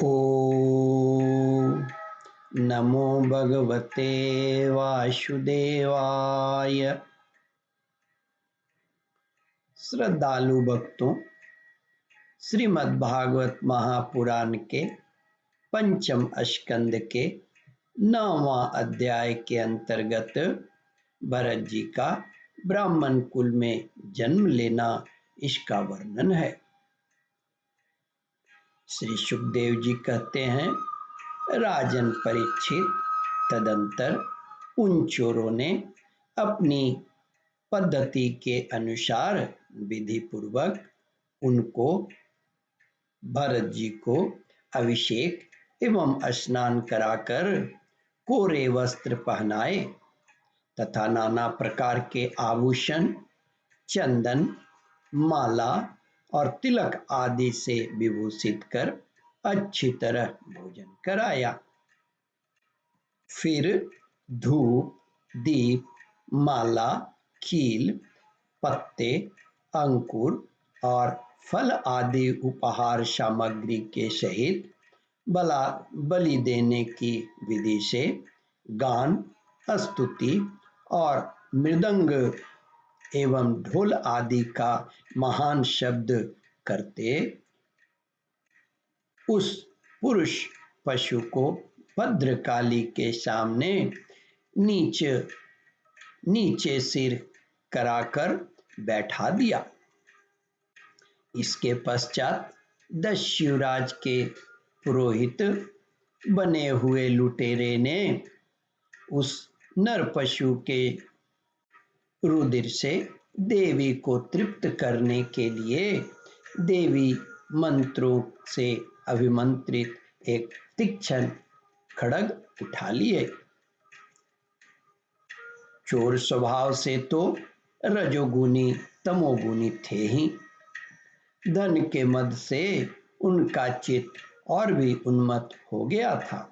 ॐ नमो भगवते वासुदेवाय। श्रद्धालु भक्तों, श्रीमद् भागवत महापुराण के पंचम स्कंद के 9वां अध्याय के अंतर्गत भरत जी का ब्राह्मण कुल में जन्म लेना, इसका वर्णन है। श्री सुखदेव जी कहते हैं, राजन परीक्षित, तदंतर उन चोरों ने अपनी पद्धति के अनुसार विधि पूर्वक उनको, भरत जी को अभिषेक एवं स्नान कराकर कोरे वस्त्र पहनाए तथा नाना प्रकार के आभूषण, चंदन, माला और तिलक आदि से विभूषित कर अच्छी तरह भोजन कराया। फिर धूप, दीप, माला, खील, पत्ते, अंकुर और फल आदि उपहार सामग्री के सहित बलि देने की विधि से गान, स्तुति और मृदंग एवं ढोल आदि का महान शब्द करते उस पुरुष पशु को भद्रकाली के सामने नीचे सिर कराकर बैठा दिया। इसके पश्चात 10 शिवराज के पुरोहित बने हुए लुटेरे ने उस नर पशु के रुधिर से देवी को तृप्त करने के लिए देवी मंत्रों से अभिमंत्रित एक तीक्ष्ण खड्ग उठा लिए। चोर स्वभाव से तो रजोगुनी तमोगुनी थे ही। धन के मद से उनका चित्त और भी उन्मत्त हो गया था।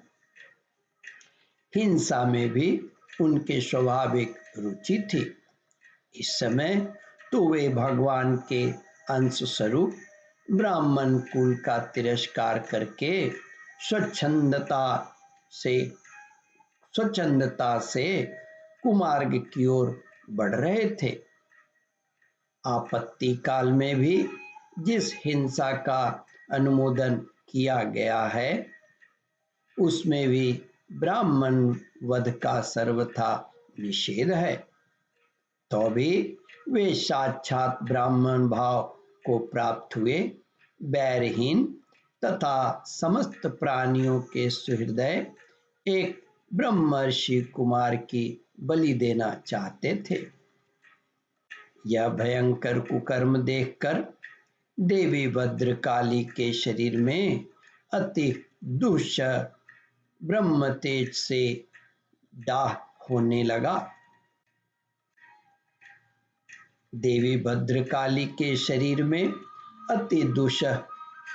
हिंसा में भी उनके स्वाभाविक रुचि थी। इस समय तो वे भगवान के अंश स्वरूप ब्राह्मण कुल का तिरस्कार करके स्वच्छंदता से कुमार्ग की ओर बढ़ रहे थे। आपत्ति काल में भी जिस हिंसा का अनुमोदन किया गया है, उसमें भी ब्राह्मण वध का सर्वथा निषेध है। तो भी वे साक्षात ब्राह्मण भाव को प्राप्त हुए बैरहीन तथा समस्त प्राणियों के सुहृदय एक ब्रह्मर्षि कुमार की बलि देना चाहते थे। यह भयंकर कुकर्म देखकर देवी भद्रकाली के शरीर में अति दुस्सह ब्रह्म तेज से दाह होने लगा। देवी भद्रकाली के शरीर में अति दुस्सह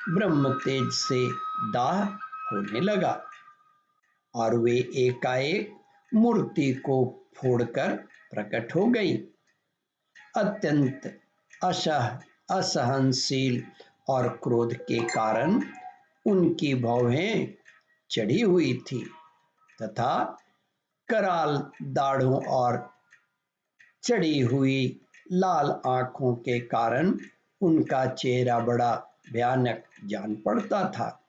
ब्रह्म तेज से दाह होने लगा और वे एकाएक मूर्ति को फोड़कर प्रकट हो गई। अत्यंत असहनशील और क्रोध के कारण उनकी भौहें चढ़ी हुई थी तथा कराल दाढ़ों और चढ़ी हुई लाल आंखों के कारण उनका चेहरा बड़ा भयानक जान पड़ता था।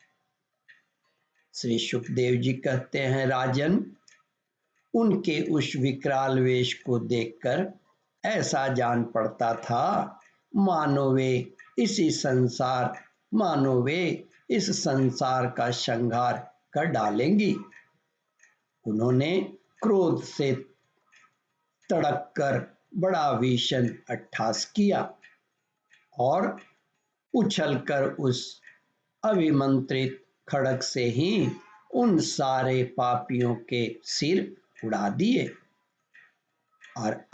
श्री सुखदेव जी कहते हैं, राजन, उनके उस विकराल वेश को देखकर ऐसा जान पड़ता था मानो वे इस संसार का संहार कर डालेंगी। उन्होंने क्रोध से तड़क कर बड़ा भीषण अट्टहास किया और उछलकर उस अभिमंत्रित खड्ग से ही उन सारे पापियों के सिर उड़ा दिए और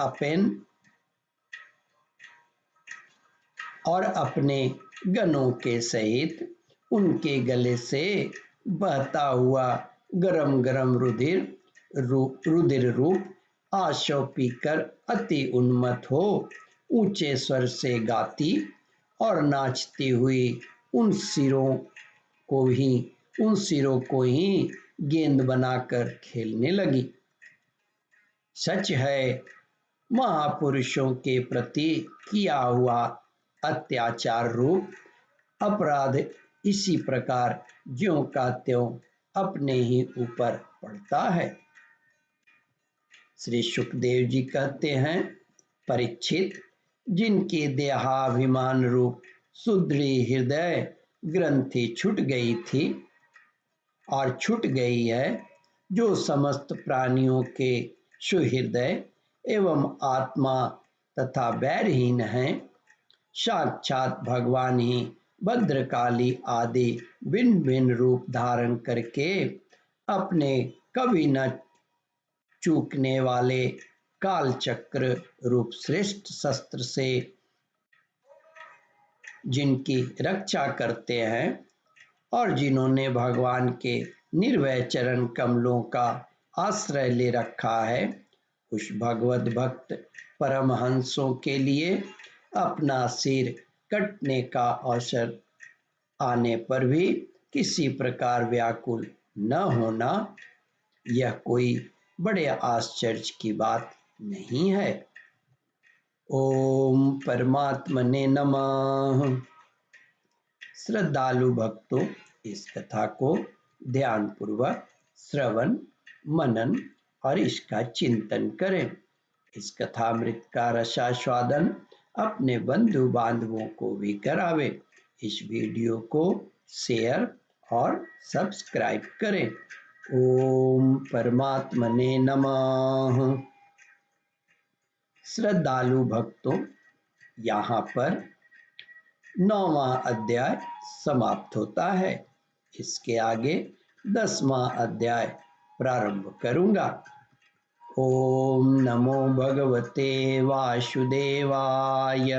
अपने गनों के सहित उनके गले से बहता हुआ गरम गरम रुधिर रूप आशव पीकर अति उन्मत्त हो ऊंचे स्वर से गाती और नाचती हुई उन सिरों को ही उन सिरों को ही गेंद बनाकर खेलने लगी। सच है, महापुरुषों के प्रति किया हुआ अत्याचार रूप अपराध इसी प्रकार ज्यों का त्यों अपने ही ऊपर पड़ता है। श्री सुखदेव जी कहते हैं, परीक्षित, जिनकी देहाभिमान रूप सुदृढ़ हृदय ग्रंथि छूट गई थी और छूट गई है, जो समस्त प्राणियों के सुहृदय एवं आत्मा तथा वैरहीन हैं, साक्षात भगवान ही भद्रकाली आदि भिन्न भिन्न रूप धारण करके अपने कभी न चूकने वाले कालचक्र रूप श्रेष्ठ शस्त्र से जिनकी रक्षा करते हैं और जिन्होंने भगवान के निर्भय चरण कमलों का आश्रय ले रखा है, उस भगवत भक्त परमहंसों के लिए अपना सिर कटने का अवसर आने पर भी किसी प्रकार व्याकुल न होना, यह कोई बड़े आश्चर्य की बात नहीं है। ओम परमात्मने नमः। श्रद्धालु भक्तों, इस कथा को ध्यान पूर्वक श्रवण, मनन और इसका चिंतन करें। इस कथामृत का रसास्वादन अपने बंधु बांधवों को भी करावे। इस वीडियो को शेयर और सब्सक्राइब करें। ओम परमात्मने नमः। श्रद्धालु भक्तों, यहाँ पर 9वां अध्याय समाप्त होता है। इसके आगे 10वां अध्याय प्रारंभ करूंगा। ओम नमो भगवते वासुदेवाय।